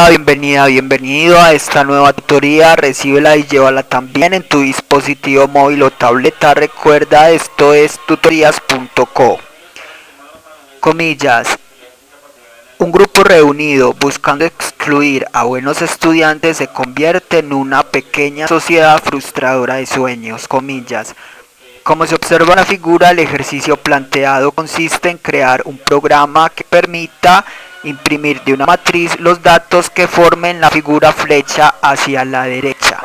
Hola, bienvenida, bienvenido a esta nueva tutoría. Recíbela y llévala también en tu dispositivo móvil o tableta. Recuerda, esto es tutorías.co. Comillas. Un grupo reunido buscando excluir a buenos estudiantes se convierte en una pequeña sociedad frustradora de sueños. Comillas. Como se observa en la figura, el ejercicio planteado consiste en crear un programa que permita imprimir de una matriz los datos que formen la figura flecha hacia la derecha,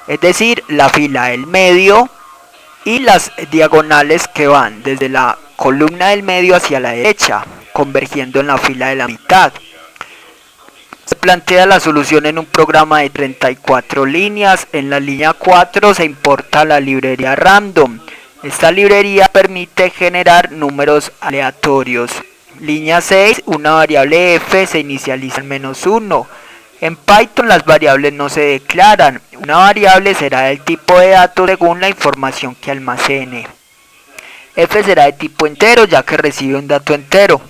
es decir, la fila del medio y las diagonales que van desde la columna del medio hacia la derecha, convergiendo en la fila de la mitad. Se plantea la solución en un programa de 34 líneas. En la línea 4 se importa la librería random. Esta librería permite generar números aleatorios. Línea 6, una variable f se inicializa en -1. En Python las variables no se declaran. Una variable será del tipo de datos según la información que almacene. F será de tipo entero ya que recibe un dato entero.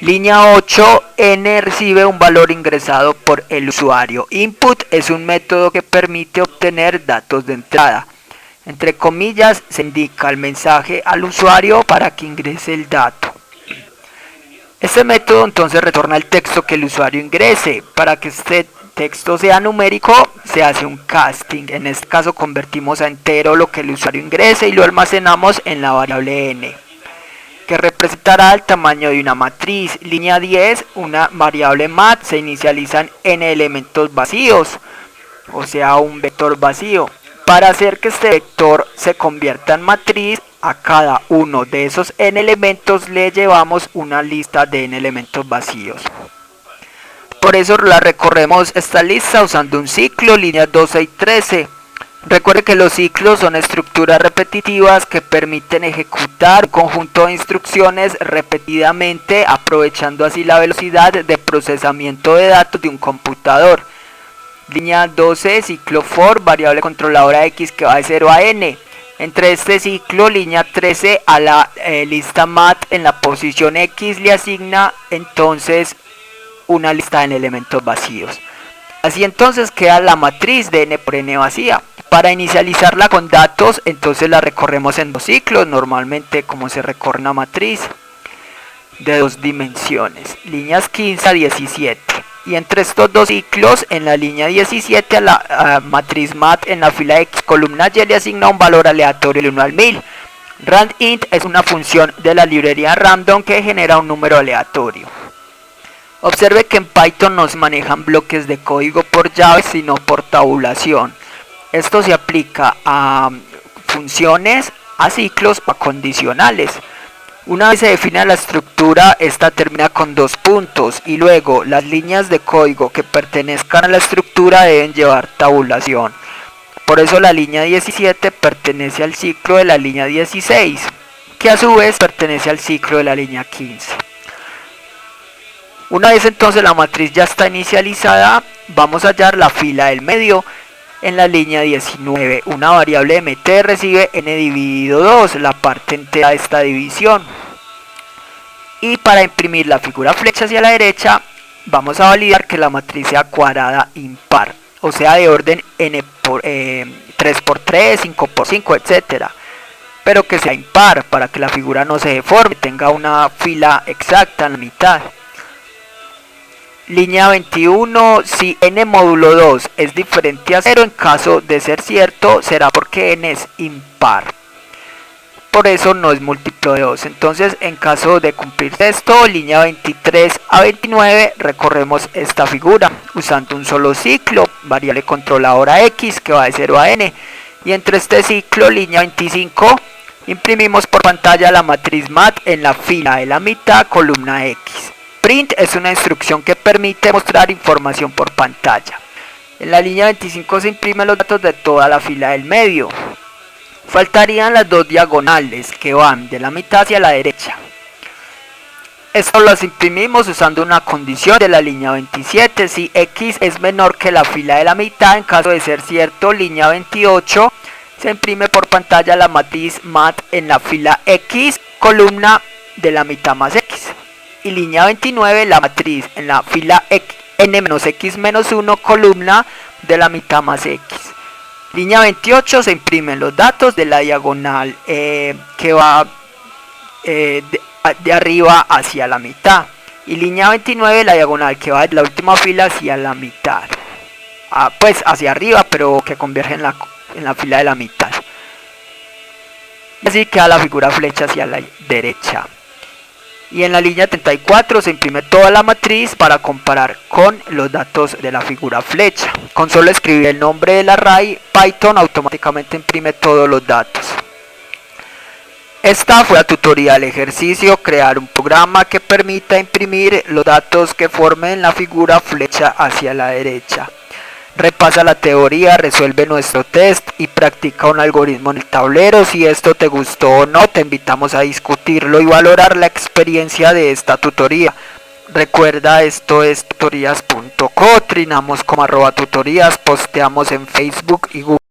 Línea 8, n recibe un valor ingresado por el usuario. Input es un método que permite obtener datos de entrada. Entre comillas se indica el mensaje al usuario para que ingrese el dato. Este método entonces retorna el texto que el usuario ingrese. Para que este texto sea numérico se hace un casting. En este caso convertimos a entero lo que el usuario ingrese y lo almacenamos en la variable n, que representará el tamaño de una matriz. Línea 10, una variable mat se inicializa en n elementos vacíos, o sea un vector vacío. Para hacer que este vector se convierta en matriz, a cada uno de esos n elementos le llevamos una lista de n elementos vacíos. Por eso la recorremos esta lista usando un ciclo, líneas 12 y 13. Recuerde que los ciclos son estructuras repetitivas que permiten ejecutar un conjunto de instrucciones repetidamente, aprovechando así la velocidad de procesamiento de datos de un computador. Línea 12, ciclo for, variable controladora x que va de 0 a n. Entre este ciclo, línea 13, a la lista mat en la posición x le asigna entonces una lista de elementos vacíos. Así entonces queda la matriz de n por n vacía. Para inicializarla con datos, entonces la recorremos en dos ciclos, normalmente como se recorre una matriz de dos dimensiones, líneas 15 a 17. Y entre estos dos ciclos, en la línea 17 a la matriz mat en la fila x columna y le asigna un valor aleatorio del 1 al 1000. Randint es una función de la librería random que genera un número aleatorio. Observe que en Python no se manejan bloques de código por llaves, sino por tabulación. Esto se aplica a funciones, a ciclos o a condicionales. Una vez se define la estructura, esta termina con dos puntos y luego las líneas de código que pertenezcan a la estructura deben llevar tabulación. Por eso la línea 17 pertenece al ciclo de la línea 16, que a su vez pertenece al ciclo de la línea 15. Una vez entonces la matriz ya está inicializada, vamos a hallar la fila del medio. En la línea 19, una variable mt recibe n dividido 2, la parte entera de esta división. Y para imprimir la figura flecha hacia la derecha, vamos a validar que la matriz sea cuadrada impar, o sea de orden n por 3×3, 5×5, etc. Pero que sea impar para que la figura no se deforme, tenga una fila exacta en la mitad. Línea 21, si n módulo 2 es diferente a 0, en caso de ser cierto, será porque n es impar. Por eso no es múltiplo de 2. Entonces, en caso de cumplir esto, línea 23 a 29, recorremos esta figura usando un solo ciclo, variable controladora x que va de 0 a n. Y entre este ciclo, línea 25, imprimimos por pantalla la matriz mat en la fila de la mitad, columna x. Print es una instrucción que permite mostrar información por pantalla. En la línea 25 se imprimen los datos de toda la fila del medio. Faltarían las dos diagonales que van de la mitad hacia la derecha. Esto las imprimimos usando una condición de la línea 27. Si x es menor que la fila de la mitad, en caso de ser cierto, línea 28, se imprime por pantalla la matriz mat en la fila x, columna de la mitad más x. Y línea 29, la matriz en la fila x n-x-1 columna de la mitad más x. Línea 28 se imprimen los datos de la diagonal que va de arriba hacia la mitad. Y línea 29 la diagonal que va de la última fila hacia la mitad. Pues hacia arriba, pero que converge en la fila de la mitad. Y así queda la figura flecha hacia la derecha. Y en la línea 34 se imprime toda la matriz para comparar con los datos de la figura flecha. Con solo escribir el nombre del array, Python automáticamente imprime todos los datos. Esta fue la tutorial ejercicio: crear un programa que permita imprimir los datos que formen la figura flecha hacia la derecha. Repasa la teoría, resuelve nuestro test y practica un algoritmo en el tablero. Si esto te gustó o no, te invitamos a discutirlo y valorar la experiencia de esta tutoría. Recuerda, esto es tutorías.co, trinamos como @tutorías, posteamos en Facebook y Google.